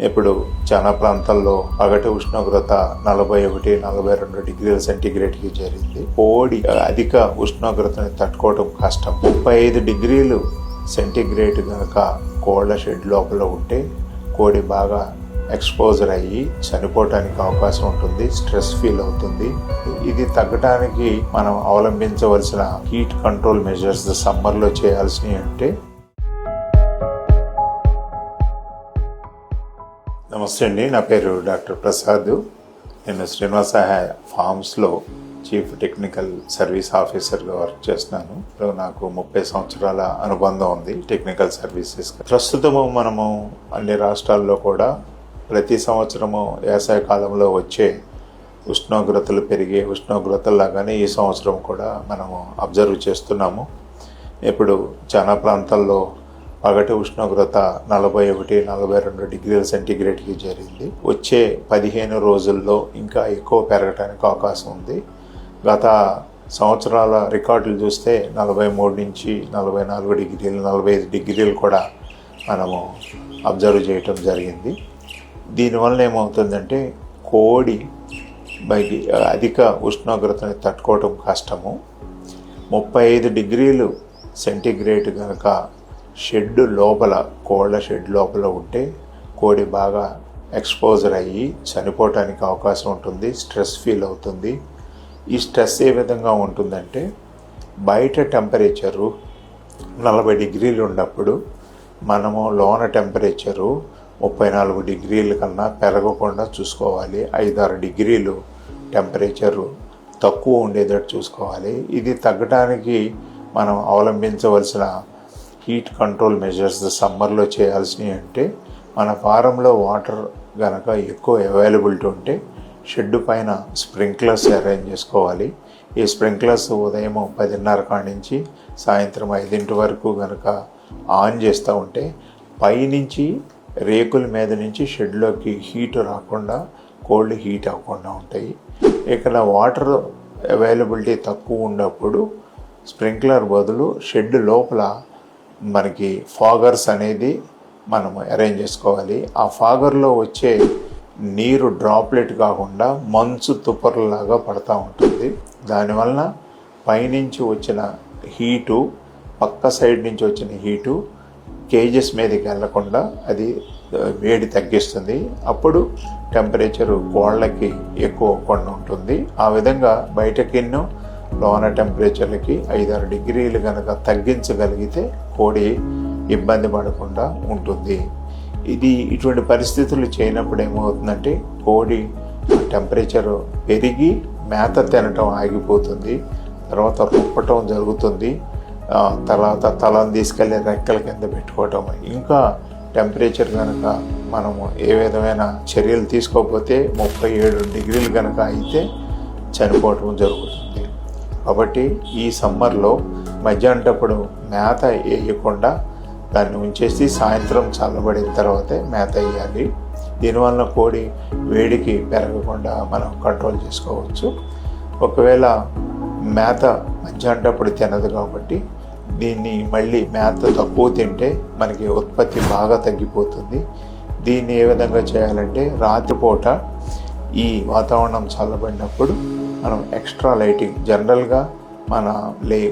ఇప్పుడు చాలా ప్రాంతాల్లో పగటి ఉష్ణోగ్రత 41-42 డిగ్రీల సెంటీగ్రేడ్కి చేరింది. కోడి అధిక ఉష్ణోగ్రతని తట్టుకోవడం కష్టం. 35 డిగ్రీలు సెంటీగ్రేడ్ కనుక కోళ్ళ షెడ్ లోపల ఉంటే కోడి బాగా ఎక్స్పోజర్ అయ్యి చనిపోవటానికి అవకాశం ఉంటుంది, స్ట్రెస్ ఫీల్ అవుతుంది. ఇది తగ్గడానికి మనం అవలంబించవలసిన హీట్ కంట్రోల్ మెజర్స్ సమ్మర్లో చేయాల్సినవి అంటే, నమస్తే అండి, నా పేరు డాక్టర్ ప్రసాద్. నేను శ్రీనివాస ఫార్మ్స్లో చీఫ్ టెక్నికల్ సర్వీస్ ఆఫీసర్గా వర్క్ చేస్తున్నాను. నాకు 30 సంవత్సరాల అనుబంధం ఉంది టెక్నికల్ సర్వీసెస్. ప్రస్తుతము మనము అన్ని రాష్ట్రాల్లో కూడా ప్రతి సంవత్సరము వేసవి కాలంలో వచ్చే ఉష్ణోగ్రతలు పెరిగే ఉష్ణోగ్రతలాగానే ఈ సంవత్సరం కూడా మనము అబ్జర్వ్ చేస్తున్నాము. ఇప్పుడు చాలా ప్రాంతాల్లో పగటి ఉష్ణోగ్రత 41-42 డిగ్రీల సెంటీగ్రేడ్కి చేరింది. వచ్చే 15 రోజుల్లో ఇంకా ఎక్కువ పెరగడానికి అవకాశం ఉంది. గత సంవత్సరాల రికార్డులు చూస్తే 43-44 డిగ్రీలు, 45 డిగ్రీలు కూడా మనము అబ్జర్వ్ చేయటం జరిగింది. దీనివల్ల ఏమవుతుందంటే కోడి అధిక ఉష్ణోగ్రతని తట్టుకోవటం కష్టము. 35 డిగ్రీలు సెంటీగ్రేడ్ కనుక షెడ్ లోపల, కోళ్ళ షెడ్ లోపల ఉంటే కోడి బాగా ఎక్స్పోజర్ అయ్యి చనిపోవటానికి అవకాశం ఉంటుంది, స్ట్రెస్ ఫీల్ అవుతుంది. ఈ స్ట్రెస్ ఏ విధంగా ఉంటుందంటే, బయట టెంపరేచరు 40 డిగ్రీలు ఉన్నప్పుడు మనము లోన టెంపరేచరు 34 డిగ్రీల కన్నా పెరగకుండా చూసుకోవాలి. 5-6 డిగ్రీలు టెంపరేచరు తక్కువ ఉండేటట్టు చూసుకోవాలి. ఇది తగ్గడానికి మనం అవలంబించవలసిన హీట్ కంట్రోల్ మెజర్స్ సమ్మర్లో చేయాల్సినవి అంటే, మన ఫారంలో వాటర్ కనుక ఎక్కువ అవైలబిలిటీ ఉంటే షెడ్ పైన స్ప్రింక్లర్స్ అరేంజ్ చేసుకోవాలి. ఈ స్ప్రింక్లర్స్ ఉదయం 10:30 కాడి నుంచి సాయంత్రం 5 వరకు కనుక ఆన్ చేస్తూ ఉంటే పైనుంచి రేకుల మీద నుంచి షెడ్లోకి హీట్ రాకుండా, కోల్డ్ హీట్ అవ్వకుండా ఉంటాయి. ఇక్కడ వాటర్ అవైలబిలిటీ తక్కువ ఉన్నప్పుడు స్ప్రింక్లర్ బదులు షెడ్ లోపల మనకి ఫాగర్స్ అనేది మనం అరేంజ్ చేసుకోవాలి. ఆ ఫాగర్లో వచ్చే నీరు డ్రాప్లెట్ కాకుండా మంచు తుప్పర్లాగా పడుతూ ఉంటుంది. దానివల్ల పైనుంచి వచ్చిన హీటు, పక్క సైడ్ నుంచి వచ్చిన హీటు కేజెస్ మీదకి వెళ్లకుండా అది వేడి తగ్గిస్తుంది. అప్పుడు టెంపరేచరు కోళ్ళకి ఎక్కువ అవ్వకుండా ఉంటుంది. ఆ విధంగా బయటకిన్నో లోన టెంపరేచర్లకి 5-6 డిగ్రీలు కనుక తగ్గించగలిగితే కోడి ఇబ్బంది పడకుండా ఉంటుంది. ఇటువంటి పరిస్థితులు చేయనప్పుడు ఏమవుతుందంటే కోడి టెంపరేచర్ పెరిగి మేత తినటం ఆగిపోతుంది, తర్వాత రుప్పటం జరుగుతుంది, తర్వాత తలను తీసుకెళ్ళి రెక్కల కింద పెట్టుకోవటం. ఇంకా టెంపరేచర్ కనుక మనము ఏ విధమైన చర్యలు తీసుకోకపోతే 37 డిగ్రీలు కనుక అయితే చనిపోవటం జరుగుతుంది. కాబట్టి ఈ సమ్మర్లో మధ్యాహ్నటప్పుడు మేత వేయకుండా దాన్ని ఉంచేసి సాయంత్రం చల్లబడిన తర్వాతే మేత వేయాలి. దీనివల్ల కోడి వేడికి పెరగకుండా మనం కంట్రోల్ చేసుకోవచ్చు. ఒకవేళ మేత మధ్యాహ్నటప్పుడు తినదు కాబట్టి దీన్ని మళ్ళీ మేత తక్కువ తింటే మనకి ఉత్పత్తి బాగా తగ్గిపోతుంది. దీన్ని ఏ విధంగా చేయాలంటే, రాత్రిపూట ఈ వాతావరణం చల్లబడినప్పుడు మనం ఎక్స్ట్రా లైటింగ్, జనరల్గా మన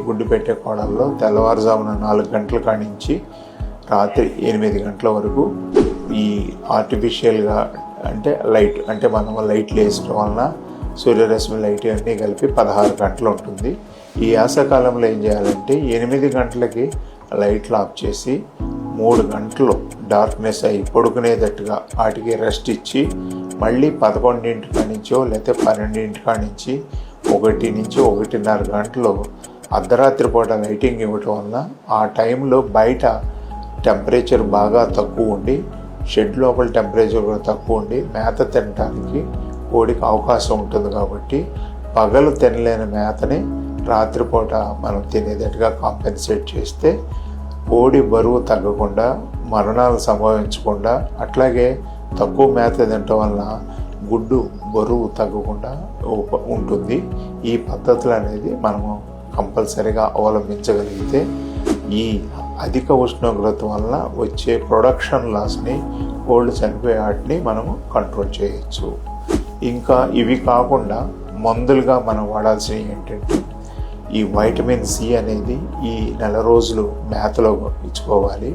గుడ్డు పెట్టే కోడల్లో తెల్లవారుజామున 4 గంటల కాడి నుంచి రాత్రి 8 గంటల వరకు ఈ ఆర్టిఫిషియల్గా అంటే లైట్, అంటే మనం లైట్లు వేసడం వలన సూర్యరశ్మి లైట్ అన్నీ కలిపి 16 గంటలు ఉంటుంది. ఈ యాసకాలంలో ఏం చేయాలంటే 8 గంటలకి లైట్లు ఆఫ్ చేసి 3 గంటలు డార్క్నెస్ అయ్యి పడుకునేటట్టుగా వాటికి రెస్ట్ ఇచ్చి మళ్ళీ 11 కాడి నుంచో లేకపోతే 12 కాడి నుంచి 1-1:30 గంటలు అర్ధరాత్రి పూట లైటింగ్ ఇవ్వటం వల్ల ఆ టైంలో బయట టెంపరేచర్ బాగా తక్కువ ఉండి, షెడ్ లోపల టెంపరేచర్ కూడా తక్కువ ఉండి మేత తినడానికి కోడికి అవకాశం ఉంటుంది. కాబట్టి పగలు తినలేని మేతని రాత్రిపూట మనం తినేటట్టుగా కాంపెన్సేట్ చేస్తే కోడి బరువు తగ్గకుండా, మరణాలు సంభవించకుండా, అట్లాగే తక్కువ మేత తినటం వలన గుడ్డు బరువు తగ్గకుండా ఉంటుంది. ఈ పద్ధతులు అనేది మనము కంపల్సరీగా అవలంబించగలిగితే ఈ అధిక ఉష్ణోగ్రత వల్ల వచ్చే ప్రొడక్షన్ లాస్ని, కోళ్ళు చనిపోయే వాటిని మనము కంట్రోల్ చేయొచ్చు. ఇంకా ఇవి కాకుండా మందులుగా మనం వాడాల్సినవి ఏంటంటే ఈ వైటమిన్ సి అనేది ఈ నెల రోజులు మేతలో ఇచ్చుకోవాలి.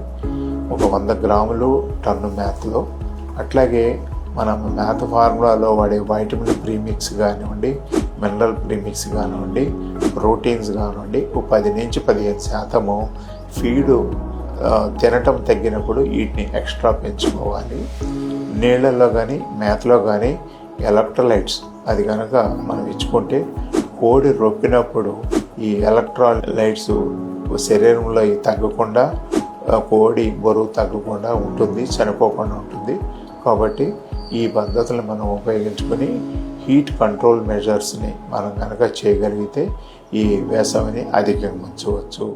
ఒక 100 గ్రాములు టన్ను మేతలో. అట్లాగే మనం మేత ఫార్ములాలో వాడే వైటమిన్ ప్రీమిక్స్ కానివ్వండి, మినరల్ ప్రీమిక్స్ కానివ్వండి, ప్రోటీన్స్ కానివ్వండి, 10 నుంచి 15% ఫీడు తినటం తగ్గినప్పుడు వీటిని ఎక్స్ట్రా పెంచుకోవాలి. నీళ్ళల్లో కానీ మేతలో కానీ ఎలక్ట్రోలైట్స్ అది కనుక మనం ఇచ్చుకుంటే కోడి రొప్పినప్పుడు ఈ ఎలక్ట్రోలైట్స్ శరీరంలో తగ్గకుండా, కోడి బరువు తగ్గకుండా ఉంటుంది, చనిపోకుండా ఉంటుంది. కాబట్టి ఈ పద్ధతులను మనం ఉపయోగించుకొని హీట్ కంట్రోల్ మెజర్స్ని మనం కనుక చేయగలిగితే ఈ వేసవిని అధిగమించవచ్చు.